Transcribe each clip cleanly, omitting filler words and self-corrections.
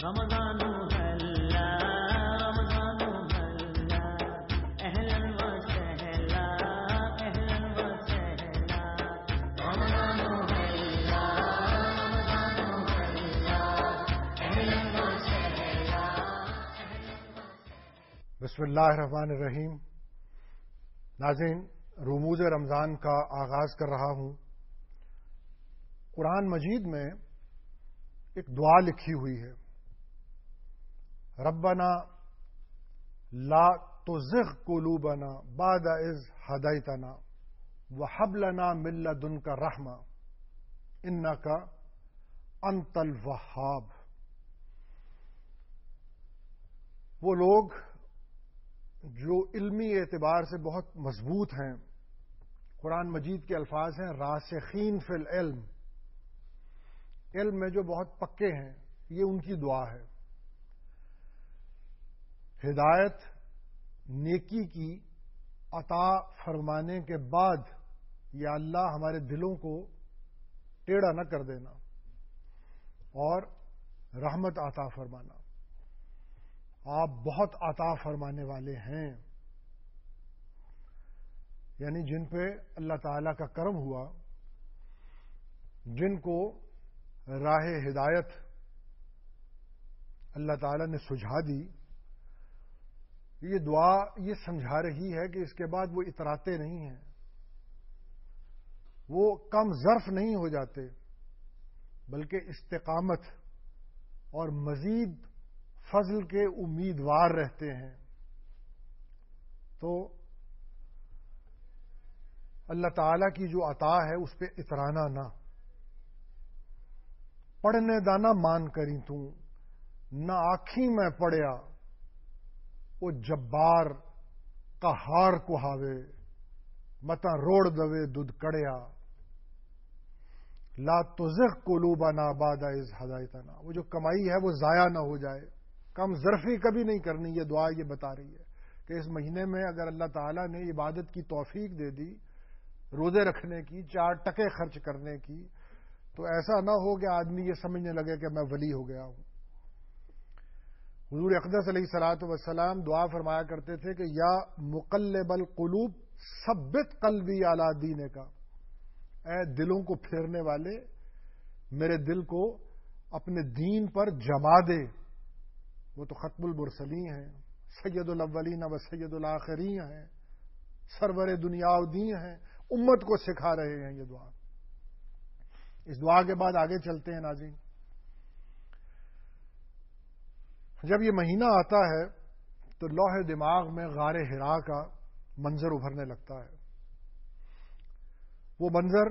رمضان هلا رمضان هلا أهلا وسهلا أهلا وسهلا رمضان هلا رمضان هلا أهلا وسهلا. بسم اللہ الرحمن الرحیم. ناظرین، رموز رمضان کا آغاز کر رہا ہوں. قرآن مجید میں ایک دعا لکھی ہوئی ہے، ربنا لا تزغ قلوبنا بعد اذ ہدیتنا وہب لنا من لدنک رحمہ انک انت الوہاب. وہ لوگ جو علمی اعتبار سے بہت مضبوط ہیں، قرآن مجید کے الفاظ ہیں راسخین فی العلم، علم میں جو بہت پکے ہیں، یہ ان کی دعا ہے. ہدایت نیکی کی عطا فرمانے کے بعد یا اللہ ہمارے دلوں کو ٹیڑھا نہ کر دینا اور رحمت عطا فرمانا. آپ بہت عطا فرمانے والے ہیں، یعنی جن پہ اللہ تعالی کا کرم ہوا، جن کو راہ ہدایت اللہ تعالی نے سجھا دی. یہ دعا یہ سمجھا رہی ہے کہ اس کے بعد وہ اتراتے نہیں ہیں، وہ کم ظرف نہیں ہو جاتے، بلکہ استقامت اور مزید فضل کے امیدوار رہتے ہیں. تو اللہ تعالی کی جو عطا ہے اس پہ اترانا نہ. پڑھنے دانا مان کری تو نہ آکھی میں پڑیا وہ جبار قہار کو ہاوے متا روڑ دوے دودھ کڑیا لا تزغ قلوبنا بعد اذ ہدیتنا. وہ جو کمائی ہے وہ ضائع نہ ہو جائے، کم ظرفی کبھی نہیں کرنی. یہ دعا یہ بتا رہی ہے کہ اس مہینے میں اگر اللہ تعالیٰ نے عبادت کی توفیق دے دی، روزے رکھنے کی، 4 ٹکے خرچ کرنے کی، تو ایسا نہ ہو کہ آدمی یہ سمجھنے لگے کہ میں ولی ہو گیا ہوں. حضور اقدس علیہ الصلوۃ والسلام دعا فرمایا کرتے تھے کہ یا مقلب القلوب ثبت قلبی علی دینک. اے دلوں کو پھیرنے والے، میرے دل کو اپنے دین پر جما دے. وہ تو ختم المرسلین ہیں، سید الاولین و سید الآخرین ہیں، سرور دنیا و دین ہیں، امت کو سکھا رہے ہیں یہ دعا. اس دعا کے بعد آگے چلتے ہیں ناظرین. جب یہ مہینہ آتا ہے تو لوح دماغ میں غار حرا کا منظر ابھرنے لگتا ہے. وہ منظر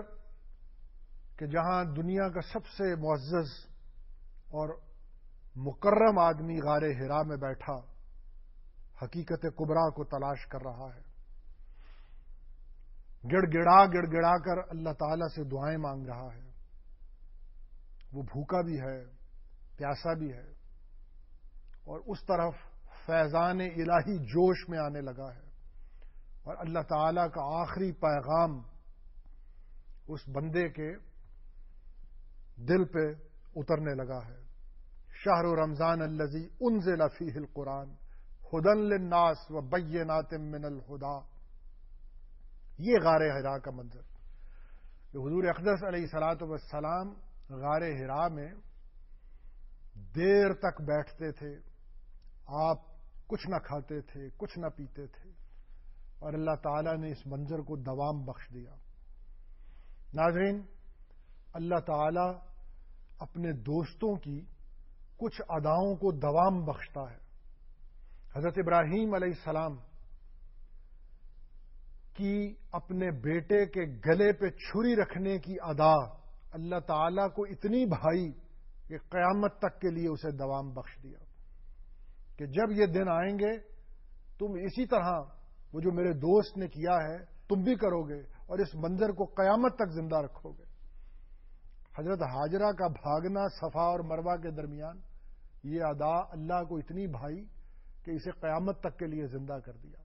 کہ جہاں دنیا کا سب سے معزز اور مکرم آدمی غار حرا میں بیٹھا حقیقت کبریٰ کو تلاش کر رہا ہے، گڑ گڑا کر اللہ تعالی سے دعائیں مانگ رہا ہے. وہ بھوکا بھی ہے، پیاسا بھی ہے، اور اس طرف فیضان الہی جوش میں آنے لگا ہے، اور اللہ تعالی کا آخری پیغام اس بندے کے دل پہ اترنے لگا ہے. شہر رمضان الذی انزل فیہ القرآن ہدی للناس وبینات من الہدی. یہ غار حرا کا منظر کہ حضور اقدس علیہ الصلوۃ والسلام غار حرا میں دیر تک بیٹھتے تھے. آپ کچھ نہ کھاتے تھے، کچھ نہ پیتے تھے، اور اللہ تعالیٰ نے اس منظر کو دوام بخش دیا. ناظرین، اللہ تعالیٰ اپنے دوستوں کی کچھ اداؤں کو دوام بخشتا ہے. حضرت ابراہیم علیہ السلام کی اپنے بیٹے کے گلے پہ چھری رکھنے کی ادا اللہ تعالیٰ کو اتنی بھائی کہ قیامت تک کے لیے اسے دوام بخش دیا کہ جب یہ دن آئیں گے تم اسی طرح وہ جو میرے دوست نے کیا ہے تم بھی کرو گے اور اس منظر کو قیامت تک زندہ رکھو گے. حضرت ہاجرہ کا بھاگنا صفا اور مروہ کے درمیان، یہ ادا اللہ کو اتنی بھائی کہ اسے قیامت تک کے لیے زندہ کر دیا.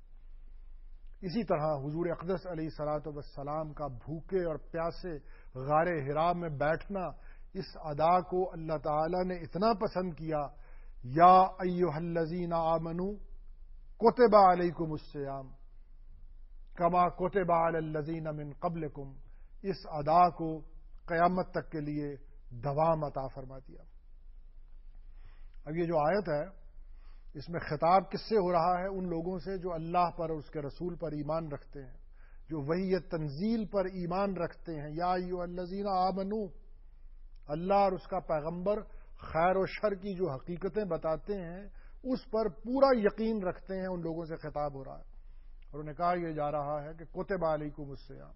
اسی طرح حضور اقدس علیہ الصلوۃ والسلام کا بھوکے اور پیاسے غار حرا میں بیٹھنا، اس ادا کو اللہ تعالی نے اتنا پسند کیا یا ایھا الذین آمنوا کتب علیکم الصیام کما کتب علی الذین من قبلکم، اس ادا کو قیامت تک کے لیے دوام عطا فرما دیا۔ اب یہ جو آیت ہے اس میں خطاب کس سے ہو رہا ہے؟ ان لوگوں سے جو اللہ پر اور اس کے رسول پر ایمان رکھتے ہیں، جو وحی تنزیل پر ایمان رکھتے ہیں۔ یا ایھا الذین آمنوا، اللہ اور اس کا پیغمبر خیر و شر کی جو حقیقتیں بتاتے ہیں اس پر پورا یقین رکھتے ہیں، ان لوگوں سے خطاب ہو رہا ہے۔ اور انہیں کہا یہ جا رہا ہے کہ کتب علیکم الصیام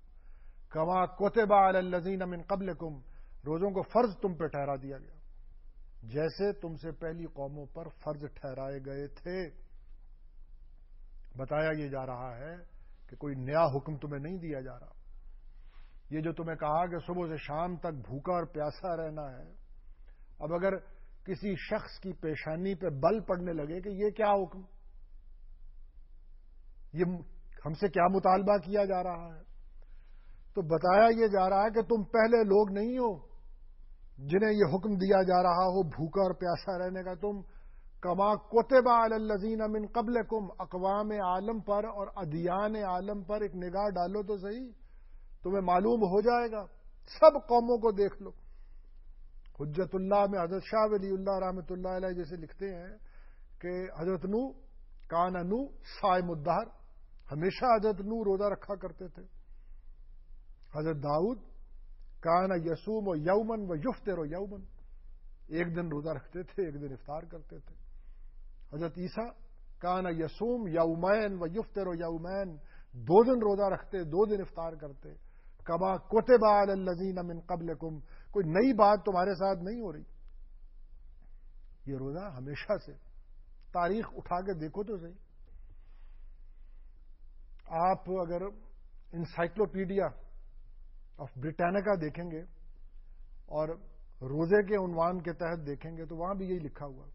کما کتب علی الذین من قبلکم، روزوں کو فرض تم پہ ٹھہرا دیا گیا جیسے تم سے پہلی قوموں پر فرض ٹھہرائے گئے تھے۔ بتایا یہ جا رہا ہے کہ کوئی نیا حکم تمہیں نہیں دیا جا رہا۔ یہ جو تمہیں کہا کہ صبح سے شام تک بھوکا اور پیاسا رہنا ہے، اب اگر کسی شخص کی پیشانی پہ بل پڑنے لگے کہ یہ کیا حکم، یہ ہم سے کیا مطالبہ کیا جا رہا ہے، تو بتایا یہ جا رہا ہے کہ تم پہلے لوگ نہیں ہو جنہیں یہ حکم دیا جا رہا ہو بھوکا اور پیاسا رہنے کا۔ تم کما کتب علی الذین من قبلکم، اقوام عالم پر اور ادیان عالم پر ایک نگاہ ڈالو تو صحیح، تمہیں معلوم ہو جائے گا۔ سب قوموں کو دیکھ لو۔ حجت اللہ میں حضرت شاہ ولی اللہ رحمۃ اللہ علیہ جیسے لکھتے ہیں کہ حضرت نوح کان نوح صائم الدہر، ہمیشہ حضرت نوح روزہ رکھا کرتے تھے۔ حضرت داؤد کان یصوم و یومن و یفطر و یومن، ایک دن روزہ رکھتے تھے ایک دن افطار کرتے تھے۔ حضرت عیسیٰ کان یصوم یومین و یفطر و یومین، 2 دن روزہ رکھتے 2 دن افطار کرتے۔ کما کتب علی الذین من قبلکم، کوئی نئی بات تمہارے ساتھ نہیں ہو رہی، یہ روزہ ہمیشہ سے، تاریخ اٹھا کے دیکھو تو صحیح۔ آپ اگر انسائکلوپیڈیا آف بریٹینیکا دیکھیں گے اور روزے کے عنوان کے تحت دیکھیں گے تو وہاں بھی یہی لکھا ہوا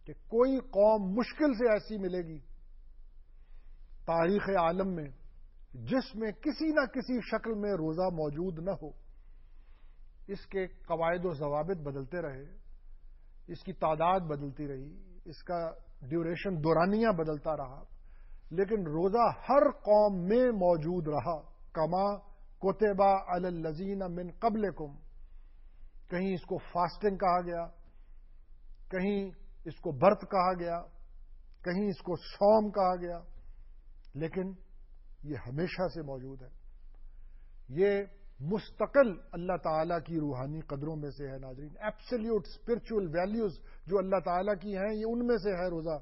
کہ کوئی قوم مشکل سے ایسی ملے گی تاریخ عالم میں جس میں کسی نہ کسی شکل میں روزہ موجود نہ ہو۔ اس کے قواعد و ضوابط بدلتے رہے، اس کی تعداد بدلتی رہی، اس کا ڈیوریشن دورانیہ بدلتا رہا، لیکن روزہ ہر قوم میں موجود رہا۔ کما کتب علی الذین من قبلکم، کہیں اس کو فاسٹنگ کہا گیا، کہیں اس کو برت کہا گیا، کہیں اس کو صوم کہا گیا، لیکن یہ ہمیشہ سے موجود ہے۔ یہ مستقل اللہ تعالیٰ کی روحانی قدروں میں سے ہے ناظرین، ایبسلیوٹ اسپرچل ویلیوز جو اللہ تعالیٰ کی ہیں یہ ان میں سے ہے روزہ۔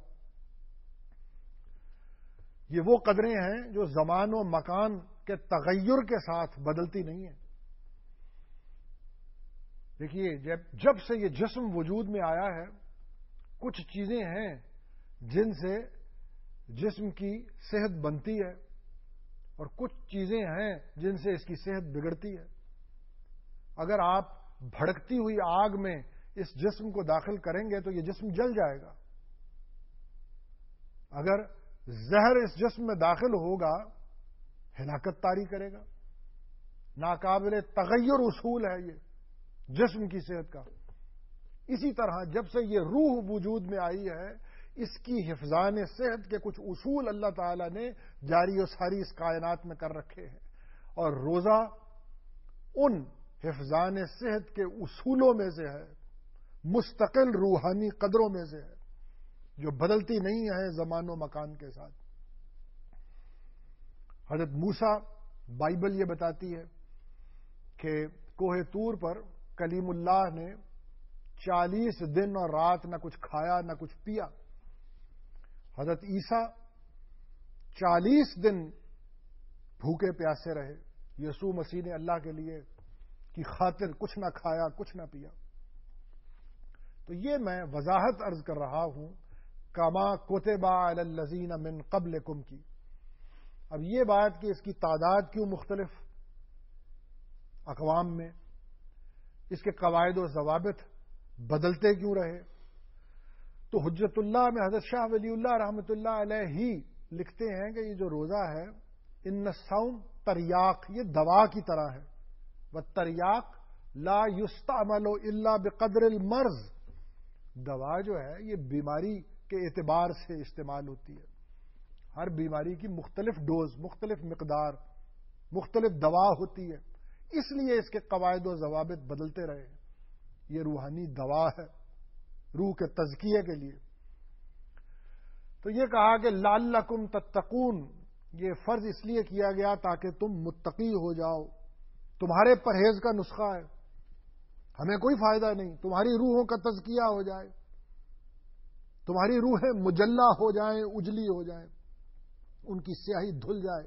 یہ وہ قدریں ہیں جو زمان و مکان کے تغیر کے ساتھ بدلتی نہیں ہیں۔ دیکھیے جب سے یہ جسم وجود میں آیا ہے کچھ چیزیں ہیں جن سے جسم کی صحت بنتی ہے اور کچھ چیزیں ہیں جن سے اس کی صحت بگڑتی ہے۔ اگر آپ بھڑکتی ہوئی آگ میں اس جسم کو داخل کریں گے تو یہ جسم جل جائے گا۔ اگر زہر اس جسم میں داخل ہوگا ہلاکت طاری کرے گا۔ ناقابل تغیر اصول ہے یہ جسم کی صحت کا۔ اسی طرح جب سے یہ روح وجود میں آئی ہے اس کی حفظان صحت کے کچھ اصول اللہ تعالیٰ نے جاری و ساری اس کائنات میں کر رکھے ہیں، اور روزہ ان حفظان صحت کے اصولوں میں سے ہے، مستقل روحانی قدروں میں سے ہے جو بدلتی نہیں ہے زمان و مکان کے ساتھ۔ حضرت موسیٰ بائبل یہ بتاتی ہے کہ کوہ طور پر کلیم اللہ نے 40 دن اور رات نہ کچھ کھایا نہ کچھ پیا۔ حضرت عیسیٰ 40 دن بھوکے پیاسے رہے، یسوع مسیح نے اللہ کے لیے کی خاطر کچھ نہ کھایا کچھ نہ پیا۔ تو یہ میں وضاحت عرض کر رہا ہوں کما کتب علی الذین من قبلکم کی۔ اب یہ بات کہ اس کی تعداد کیوں مختلف اقوام میں، اس کے قواعد و ضوابط بدلتے کیوں رہے، تو حجت اللہ میں حضرت شاہ ولی اللہ رحمۃ اللہ علیہ ہی لکھتے ہیں کہ یہ جو روزہ ہے ان الصوم تریاق، یہ دوا کی طرح ہے۔ والتریاق لا یستعمل الا بقدر المرض، دوا جو ہے یہ بیماری کے اعتبار سے استعمال ہوتی ہے. ہر بیماری کی مختلف ڈوز، مختلف مقدار، مختلف دوا ہوتی ہے، اس لیے اس کے قواعد و ضوابط بدلتے رہے. یہ روحانی دوا ہے روح کے تزکیے کے لیے. تو یہ کہا کہ لعلکم تتقون، یہ فرض اس لیے کیا گیا تاکہ تم متقی ہو جاؤ. تمہارے پرہیز کا نسخہ ہے، ہمیں کوئی فائدہ نہیں. تمہاری روحوں کا تزکیہ ہو جائے، تمہاری روحیں مجلہ ہو جائیں، اجلی ہو جائیں، ان کی سیاہی دھل جائے.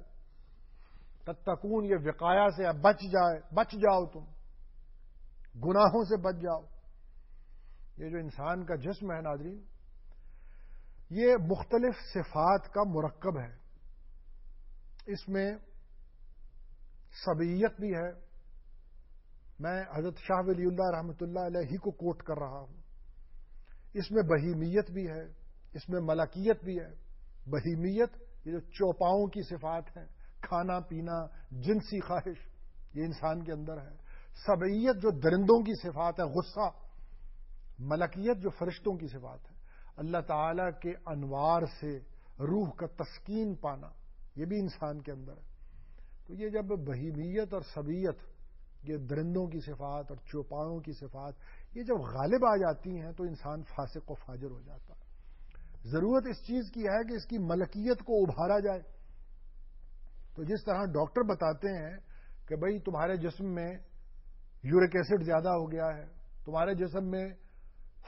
تتقون یہ وقایا سے بچ جاؤ، تم گناہوں سے بچ جاؤ. یہ جو انسان کا جسم ہے ناظرین، یہ مختلف صفات کا مرکب ہے. اس میں صبیت بھی ہے، میں حضرت شاہ ولی اللہ رحمۃ اللہ علیہ کو کوٹ کر رہا ہوں. اس میں بہیمیت بھی ہے، اس میں ملکیت بھی ہے. بہیمیت یہ جو چوپاؤں کی صفات ہیں، کھانا پینا، جنسی خواہش، یہ انسان کے اندر ہے. صبیت جو درندوں کی صفات ہے، غصہ. ملکیت جو فرشتوں کی صفات ہے، اللہ تعالی کے انوار سے روح کا تسکین پانا، یہ بھی انسان کے اندر ہے. تو یہ جب بہیمیت اور صبیت، یہ درندوں کی صفات اور چوپاؤں کی صفات، یہ جب غالب آ جاتی ہیں تو انسان فاسق و فاجر ہو جاتا ہے. ضرورت اس چیز کی ہے کہ اس کی ملکیت کو ابھارا جائے. تو جس طرح ڈاکٹر بتاتے ہیں کہ بھئی تمہارے جسم میں یورک ایسڈ زیادہ ہو گیا ہے، تمہارے جسم میں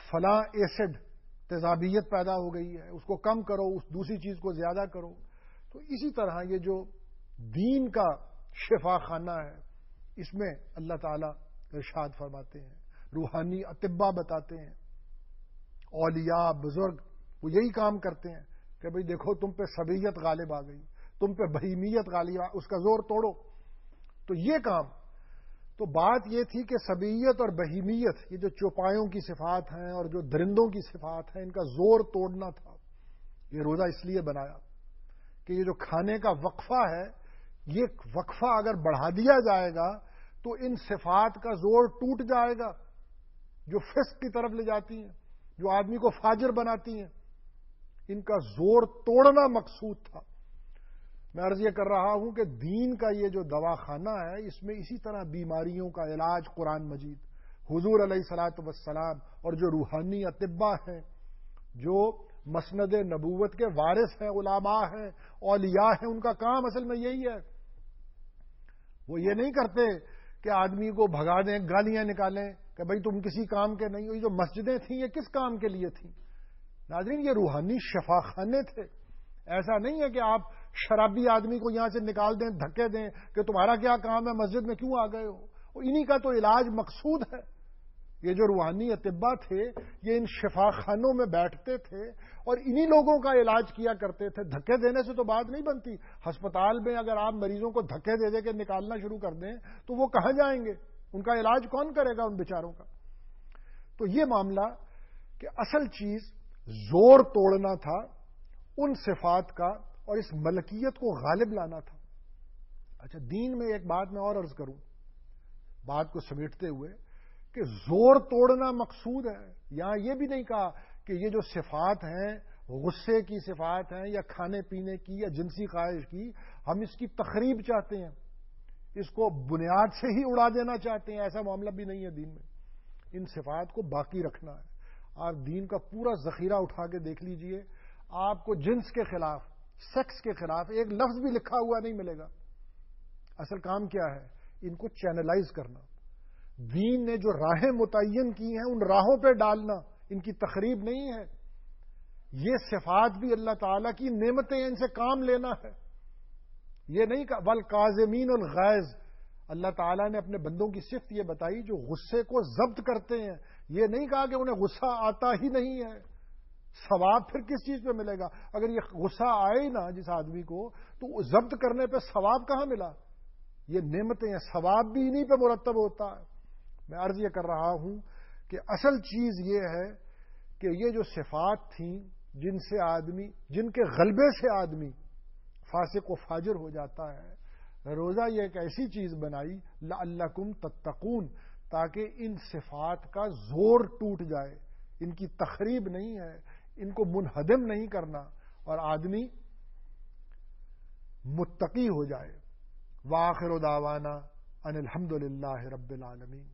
فلاں ایسڈ تیزابیت پیدا ہو گئی ہے، اس کو کم کرو، اس دوسری چیز کو زیادہ کرو. تو اسی طرح یہ جو دین کا شفا خانہ ہے، اس میں اللہ تعالی ارشاد فرماتے ہیں، روحانی اطباء بتاتے ہیں، اولیاء بزرگ وہ یہی کام کرتے ہیں کہ بھئی دیکھو تم پہ صبیت غالب آ گئی، تم پہ بہیمیت غالب آ، اس کا زور توڑو. تو یہ کام، تو بات یہ تھی کہ صبیت اور بہیمیت، یہ جو چوپایوں کی صفات ہیں اور جو درندوں کی صفات ہیں، ان کا زور توڑنا تھا. یہ روزہ اس لیے بنایا کہ یہ جو کھانے کا وقفہ ہے، یہ وقفہ اگر بڑھا دیا جائے گا تو ان صفات کا زور ٹوٹ جائے گا جو فسق کی طرف لے جاتی ہیں، جو آدمی کو فاجر بناتی ہیں. ان کا زور توڑنا مقصود تھا. میں عرض یہ کر رہا ہوں کہ دین کا یہ جو دواخانہ ہے، اس میں اسی طرح بیماریوں کا علاج قرآن مجید، حضور علیہ الصلاۃ والسلام اور جو روحانی اطباء ہیں، جو مسند نبوت کے وارث ہیں، علماء ہیں، اولیاء ہیں، ان کا کام اصل میں یہی ہے. وہ یہ نہیں کرتے کہ آدمی کو بھگا دیں، گالیاں نکالیں کہ بھئی تم کسی کام کے نہیں ہو. یہ جو مسجدیں تھیں یہ کس کام کے لیے تھیں ناظرین؟ یہ روحانی شفا خانے تھے. ایسا نہیں ہے کہ آپ شرابی آدمی کو یہاں سے نکال دیں، دھکے دیں کہ تمہارا کیا کام ہے، مسجد میں کیوں آ گئے ہو. انہی کا تو علاج مقصود ہے. یہ جو روحانی اطباء تھے یہ ان شفا خانوں میں بیٹھتے تھے اور انہی لوگوں کا علاج کیا کرتے تھے. دھکے دینے سے تو بات نہیں بنتی. ہسپتال میں اگر آپ مریضوں کو دھکے دے دے کے نکالنا شروع کر دیں تو وہ کہاں جائیں گے؟ ان کا علاج کون کرے گا ان بیچاروں کا؟ تو یہ معاملہ کہ اصل چیز زور توڑنا تھا ان صفات کا اور اس ملکیت کو غالب لانا تھا. اچھا، دین میں ایک بات میں اور عرض کروں بات کو سمیٹتے ہوئے کہ زور توڑنا مقصود ہے. یہاں یہ بھی نہیں کہا کہ یہ جو صفات ہیں، غصے کی صفات ہیں یا کھانے پینے کی یا جنسی خواہش کی، ہم اس کی تخریب چاہتے ہیں، اس کو بنیاد سے ہی اڑا دینا چاہتے ہیں. ایسا معاملہ بھی نہیں ہے دین میں. ان صفات کو باقی رکھنا ہے. آپ دین کا پورا ذخیرہ اٹھا کے دیکھ لیجئے، آپ کو جنس کے خلاف، سیکس کے خلاف ایک لفظ بھی لکھا ہوا نہیں ملے گا. اصل کام کیا ہے؟ ان کو چینلائز کرنا. دین نے جو راہیں متعین کی ہیں ان راہوں پہ ڈالنا، ان کی تخریب نہیں ہے. یہ صفات بھی اللہ تعالیٰ کی نعمتیں ہیں، ان سے کام لینا ہے. یہ نہیں کہ والکاظمین الغیظ، اللہ تعالیٰ نے اپنے بندوں کی صفت یہ بتائی جو غصے کو ضبط کرتے ہیں. یہ نہیں کہا کہ انہیں غصہ آتا ہی نہیں ہے. ثواب پھر کس چیز پہ ملے گا؟ اگر یہ غصہ آئے نا جس آدمی کو تو ضبط کرنے پہ ثواب کہاں ملا؟ یہ نعمتیں ہیں، ثواب بھی انہی پہ مرتب ہوتا ہے. میں عرض یہ کر رہا ہوں کہ اصل چیز یہ ہے کہ یہ جو صفات تھیں جن سے آدمی، جن کے غلبے سے آدمی فاسق و فاجر ہو جاتا ہے، روزہ یہ ایک ایسی چیز بنائی لعلکم تتقون، تاکہ ان صفات کا زور ٹوٹ جائے، ان کی تخریب نہیں ہے، ان کو منہدم نہیں کرنا، اور آدمی متقی ہو جائے. وآخر دعوانا ان الحمد للہ رب العالمین.